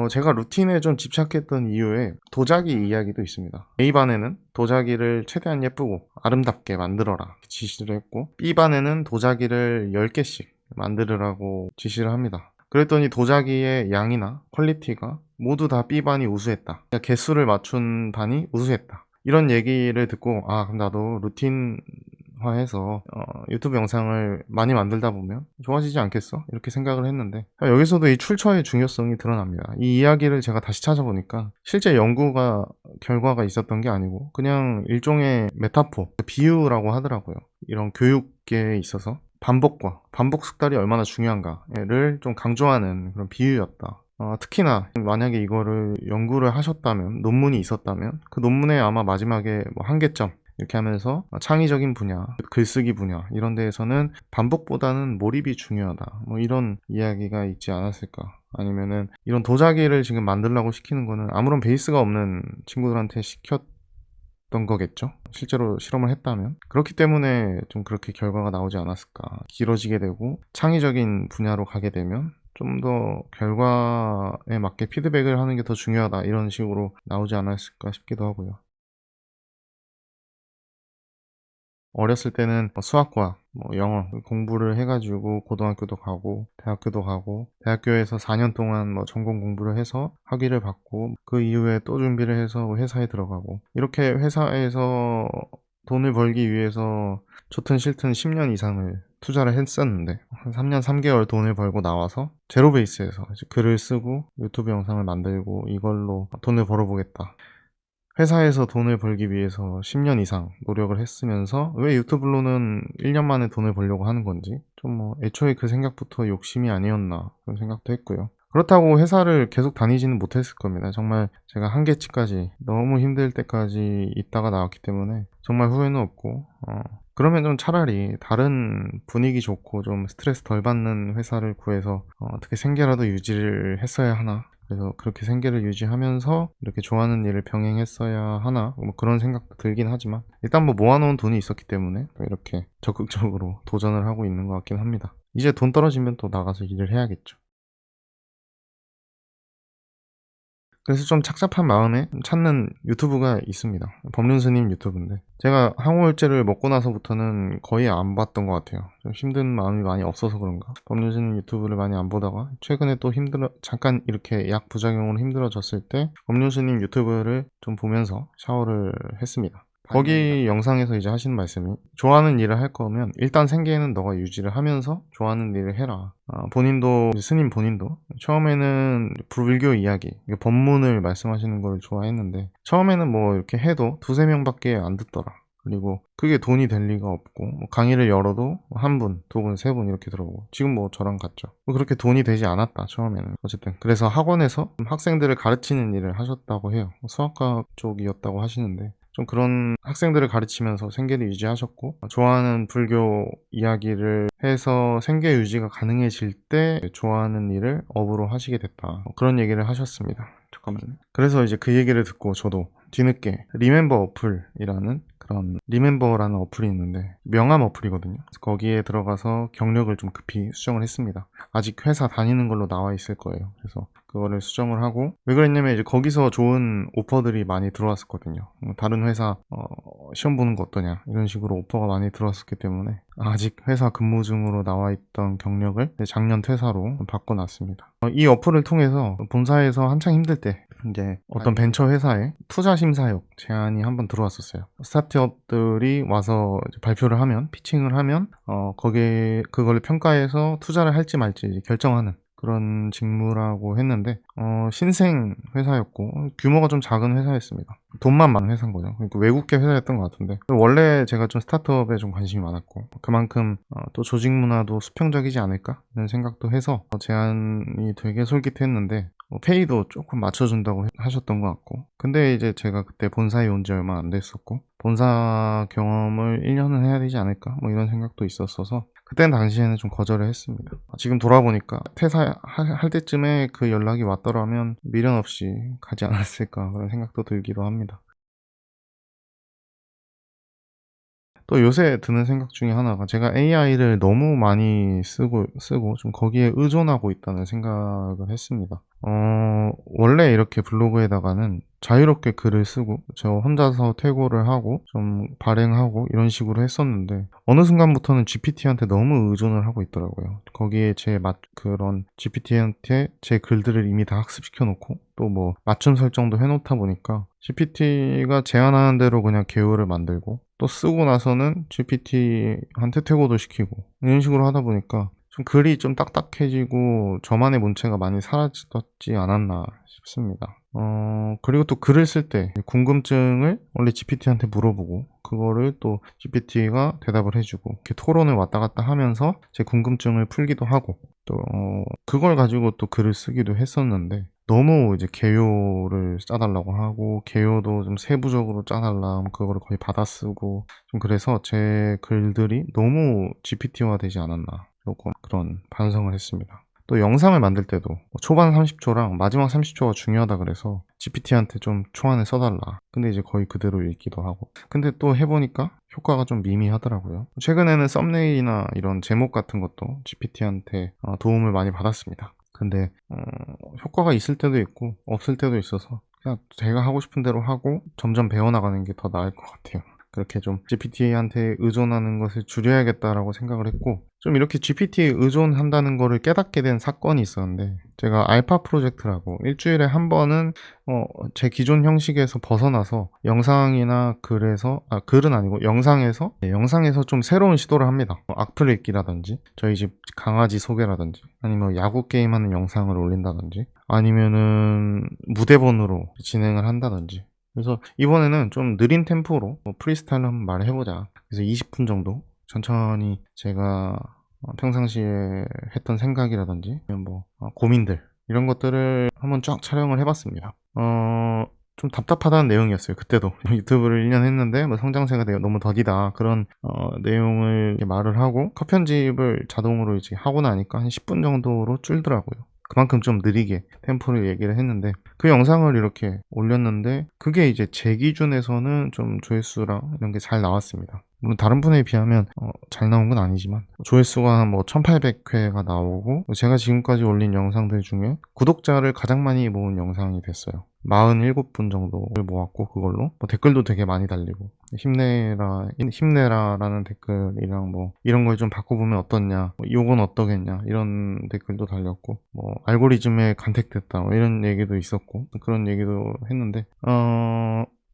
제가 루틴에 좀 집착했던 이유에 도자기 이야기도 있습니다. A반에는 도자기를 최대한 예쁘고 아름답게 만들어라 지시를 했고, B반에는 도자기를 10개씩 만들으라고 지시를 합니다. 그랬더니 도자기의 양이나 퀄리티가 모두 다 B반이 우수했다. 그러니까 개수를 맞춘 반이 우수했다. 이런 얘기를 듣고, 아, 그럼 나도 루틴화해서 유튜브 영상을 많이 만들다 보면 좋아지지 않겠어? 이렇게 생각을 했는데, 여기서도 이 출처의 중요성이 드러납니다. 이 이야기를 제가 다시 찾아보니까 실제 결과가 있었던 게 아니고 그냥 일종의 메타포, 비유라고 하더라고요. 이런 교육계에 있어서 반복 숙달이 얼마나 중요한가를 좀 강조하는 그런 비유였다. 특히나 만약에 이거를 연구를 하셨다면, 논문이 있었다면 그 논문에 아마 마지막에 뭐 한계점 이렇게 하면서 창의적인 분야, 글쓰기 분야 이런 데에서는 반복보다는 몰입이 중요하다, 뭐 이런 이야기가 있지 않았을까. 아니면은 이런 도자기를 지금 만들라고 시키는 거는 아무런 베이스가 없는 친구들한테 시켰던 거겠죠. 실제로 실험을 했다면. 그렇기 때문에 좀 그렇게 결과가 나오지 않았을까. 길어지게 되고 창의적인 분야로 가게 되면 좀 더 결과에 맞게 피드백을 하는 게 더 중요하다, 이런 식으로 나오지 않았을까 싶기도 하고요. 어렸을 때는 수학과 영어 공부를 해가지고 고등학교도 가고 대학교도 가고, 대학교에서 4년 동안 전공 공부를 해서 학위를 받고, 그 이후에 또 준비를 해서 회사에 들어가고, 이렇게 회사에서 돈을 벌기 위해서 좋든 싫든 10년 이상을 투자를 했었는데, 한 3년 3개월 돈을 벌고 나와서 제로 베이스에서 이제 글을 쓰고 유튜브 영상을 만들고 이걸로 돈을 벌어보겠다. 회사에서 돈을 벌기 위해서 10년 이상 노력을 했으면서 왜 유튜브로는 1년 만에 돈을 벌려고 하는 건지, 좀 애초에 그 생각부터 욕심이 아니었나 그런 생각도 했고요. 그렇다고 회사를 계속 다니지는 못했을 겁니다. 정말 제가 한계치까지, 너무 힘들 때까지 있다가 나왔기 때문에 정말 후회는 없고, 그러면 좀 차라리 다른 분위기 좋고 좀 스트레스 덜 받는 회사를 구해서 어떻게 생계라도 유지를 했어야 하나, 그래서 그렇게 생계를 유지하면서 이렇게 좋아하는 일을 병행했어야 하나, 뭐 그런 생각도 들긴 하지만, 일단 모아놓은 돈이 있었기 때문에 이렇게 적극적으로 도전을 하고 있는 것 같긴 합니다. 이제 돈 떨어지면 또 나가서 일을 해야겠죠. 그래서 좀 착잡한 마음에 찾는 유튜브가 있습니다. 법륜스님 유튜브인데, 제가 항우울제를 먹고 나서부터는 거의 안 봤던 것 같아요. 좀 힘든 마음이 많이 없어서 그런가, 법륜스님 유튜브를 많이 안 보다가 최근에 또 잠깐 이렇게 약 부작용으로 힘들어졌을 때 법륜스님 유튜브를 좀 보면서 샤워를 했습니다. 거기 영상에서 이제 하시는 말씀이, 좋아하는 일을 할 거면 일단 생계에는 너가 유지를 하면서 좋아하는 일을 해라. 본인도, 스님 본인도 처음에는 불교 이야기, 법문을 말씀하시는 걸 좋아했는데, 처음에는 이렇게 해도 두세 명밖에 안 듣더라. 그리고 그게 돈이 될 리가 없고, 강의를 열어도 한 분, 두 분, 세 분 이렇게 들어보고, 지금 저랑 같죠. 그렇게 돈이 되지 않았다 처음에는. 어쨌든 그래서 학원에서 학생들을 가르치는 일을 하셨다고 해요. 수학과 쪽이었다고 하시는데, 좀 그런 학생들을 가르치면서 생계를 유지하셨고, 좋아하는 불교 이야기를 해서 생계 유지가 가능해질 때 좋아하는 일을 업으로 하시게 됐다, 그런 얘기를 하셨습니다. 잠깐만요. 그래서 이제 그 얘기를 듣고 저도 뒤늦게 리멤버 어플이라는, 그런 리멤버라는 어플이 있는데, 명함 어플이거든요. 그래서 거기에 들어가서 경력을 좀 급히 수정을 했습니다. 아직 회사 다니는 걸로 나와 있을 거예요. 그래서 그거를 수정을 하고, 왜 그랬냐면 이제 거기서 좋은 오퍼들이 많이 들어왔었거든요. 다른 회사 시험 보는 거 어떠냐, 이런 식으로 오퍼가 많이 들어왔었기 때문에 아직 회사 근무 중으로 나와 있던 경력을 작년 퇴사로 바꿔놨습니다. 이 어플을 통해서 본사에서 한창 힘들 때 이제 어떤 벤처 회사에 투자 심사역 제안이 한번 들어왔었어요. 스타트업들이 와서 이제 발표를 하면, 피칭을 하면 거기에 그걸 평가해서 투자를 할지 말지 결정하는 그런 직무라고 했는데, 신생 회사였고 규모가 좀 작은 회사였습니다. 돈만 많은 회사인 거죠. 그러니까 외국계 회사였던 것 같은데, 원래 제가 좀 스타트업에 좀 관심이 많았고, 그만큼 또 조직 문화도 수평적이지 않을까 이런 생각도 해서 제안이 되게 솔깃했는데, 페이도 조금 맞춰준다고 하셨던 것 같고, 근데 이제 제가 그때 본사에 온 지 얼마 안 됐었고, 본사 경험을 1년은 해야 되지 않을까, 이런 생각도 있었어서 그때 당시에는 좀 거절을 했습니다. 지금 돌아보니까 퇴사할 때쯤에 그 연락이 왔더라면 미련 없이 가지 않았을까, 그런 생각도 들기도 합니다. 또 요새 드는 생각 중에 하나가 제가 AI를 너무 많이 쓰고 좀 거기에 의존하고 있다는 생각을 했습니다. 원래 이렇게 블로그에다가는 자유롭게 글을 쓰고 저 혼자서 퇴고를 하고 좀 발행하고 이런 식으로 했었는데 어느 순간부터는 GPT한테 너무 의존을 하고 있더라고요. 거기에 그런 GPT한테 제 글들을 이미 다 학습시켜 놓고 또 뭐 맞춤 설정도 해 놓다 보니까 GPT가 제안하는 대로 그냥 개요를 만들고 또 쓰고 나서는 GPT한테 퇴고도 시키고 이런 식으로 하다 보니까 좀 글이 좀 딱딱해지고 저만의 문체가 많이 사라졌지 않았나 싶습니다. 그리고 또 글을 쓸 때 궁금증을 원래 GPT한테 물어보고 그거를 또 GPT가 대답을 해주고 이렇게 토론을 왔다 갔다 하면서 제 궁금증을 풀기도 하고 또 그걸 가지고 또 글을 쓰기도 했었는데 너무 이제 개요를 짜달라고 하고 개요도 좀 세부적으로 짜달라 하면 그거를 거의 받아쓰고 좀 그래서 제 글들이 너무 GPT화 되지 않았나 조금 그런 반성을 했습니다. 또 영상을 만들 때도 초반 30초랑 마지막 30초가 중요하다 그래서 GPT한테 좀 초안을 써달라. 근데 이제 거의 그대로 읽기도 하고. 근데 또 해보니까 효과가 좀 미미하더라고요. 최근에는 썸네일이나 이런 제목 같은 것도 GPT한테 도움을 많이 받았습니다. 근데 효과가 있을 때도 있고 없을 때도 있어서 그냥 제가 하고 싶은 대로 하고 점점 배워나가는 게 더 나을 것 같아요. 그렇게 좀 GPT한테 의존하는 것을 줄여야겠다라고 생각을 했고 좀 이렇게 GPT에 의존한다는 거를 깨닫게 된 사건이 있었는데 제가 알파 프로젝트라고 일주일에 한 번은 제 기존 형식에서 벗어나서 영상이나 글은 아니고 영상에서 좀 새로운 시도를 합니다. 악플 읽기라든지 저희 집 강아지 소개라든지 아니면 야구 게임하는 영상을 올린다든지 아니면은 무대본으로 진행을 한다든지 그래서 이번에는 좀 느린 템포로 프리스타일로 한번 말을 해보자. 그래서 20분 정도 천천히 제가 평상시에 했던 생각이라든지 고민들 이런 것들을 한번 쫙 촬영을 해봤습니다. 좀 답답하다는 내용이었어요. 그때도 유튜브를 1년 했는데 성장세가 너무 더디다 그런 내용을 말을 하고 컷 편집을 자동으로 이제 하고 나니까 한 10분 정도로 줄더라고요. 그만큼 좀 느리게 템포를 얘기를 했는데 그 영상을 이렇게 올렸는데 그게 이제 제 기준에서는 좀 조회수랑 이런 게 잘 나왔습니다. 물론 다른 분에 비하면 잘 나온 건 아니지만 조회수가 한 1800회가 나오고 제가 지금까지 올린 영상들 중에 구독자를 가장 많이 모은 영상이 됐어요. 47분 정도를 모았고 그걸로 댓글도 되게 많이 달리고 힘내라라는 댓글이랑 이런 걸 좀 바꿔보면 어떻냐 요건 어떠겠냐 이런 댓글도 달렸고 알고리즘에 간택됐다 이런 얘기도 있었고 그런 얘기도 했는데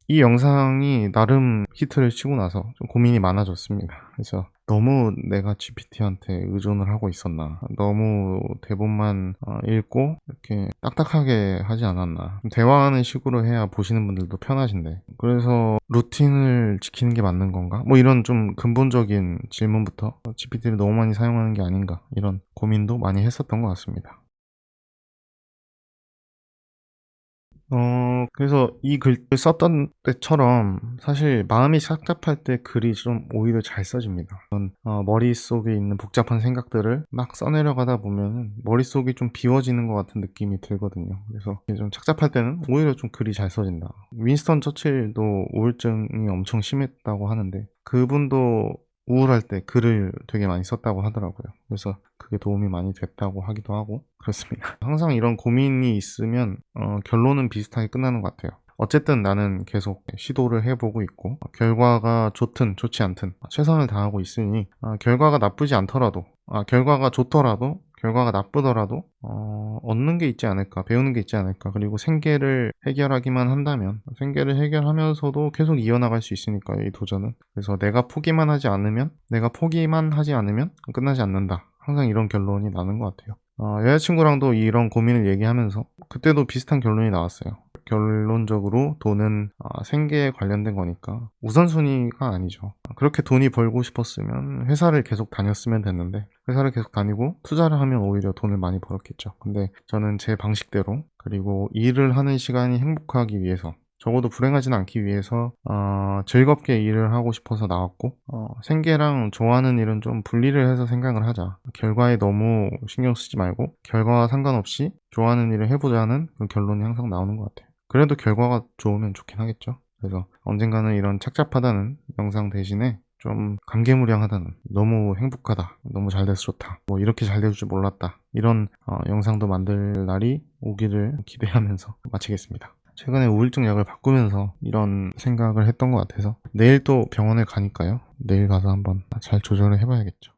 이 영상이 나름 히트를 치고 나서 좀 고민이 많아졌습니다. 그래서 너무 내가 GPT한테 의존을 하고 있었나 너무 대본만 읽고 이렇게 딱딱하게 하지 않았나 대화하는 식으로 해야 보시는 분들도 편하신데 그래서 루틴을 지키는 게 맞는 건가 이런 좀 근본적인 질문부터 GPT를 너무 많이 사용하는 게 아닌가 이런 고민도 많이 했었던 것 같습니다. 그래서 이 글을 썼던 때처럼 사실 마음이 착잡할 때 글이 좀 오히려 잘 써집니다. 머릿속에 있는 복잡한 생각들을 막 써내려가다 보면 머릿속이 좀 비워지는 것 같은 느낌이 들거든요. 그래서 좀 착잡할 때는 오히려 좀 글이 잘 써진다. 윈스턴 처칠도 우울증이 엄청 심했다고 하는데 그분도 우울할 때 글을 되게 많이 썼다고 하더라고요. 그래서 그게 도움이 많이 됐다고 하기도 하고 그렇습니다. 항상 이런 고민이 있으면 결론은 비슷하게 끝나는 것 같아요. 어쨌든 나는 계속 시도를 해보고 있고 결과가 좋든 좋지 않든 최선을 다하고 있으니 결과가 나쁘지 않더라도 결과가 좋더라도 결과가 나쁘더라도 얻는 게 있지 않을까 배우는 게 있지 않을까 그리고 생계를 해결하기만 한다면 생계를 해결하면서도 계속 이어나갈 수 있으니까 이 도전은 그래서 내가 포기만 하지 않으면 끝나지 않는다 항상 이런 결론이 나는 것 같아요. 여자친구랑도 이런 고민을 얘기하면서 그때도 비슷한 결론이 나왔어요. 결론적으로 돈은 생계에 관련된 거니까 우선순위가 아니죠. 그렇게 돈이 벌고 싶었으면 회사를 계속 다녔으면 됐는데 회사를 계속 다니고 투자를 하면 오히려 돈을 많이 벌었겠죠. 근데 저는 제 방식대로 그리고 일을 하는 시간이 행복하기 위해서 적어도 불행하진 않기 위해서 즐겁게 일을 하고 싶어서 나왔고 생계랑 좋아하는 일은 좀 분리를 해서 생각을 하자. 결과에 너무 신경 쓰지 말고 결과와 상관없이 좋아하는 일을 해보자는 그런 결론이 항상 나오는 것 같아요. 그래도 결과가 좋으면 좋긴 하겠죠. 그래서 언젠가는 이런 착잡하다는 영상 대신에 좀 감개무량하다는, 너무 행복하다, 너무 잘 돼서 좋다, 뭐 이렇게 잘 될 줄 몰랐다, 이런 영상도 만들 날이 오기를 기대하면서 마치겠습니다. 최근에 우울증 약을 바꾸면서 이런 생각을 했던 것 같아서 내일 또 병원에 가니까요. 내일 가서 한번 잘 조절을 해봐야겠죠.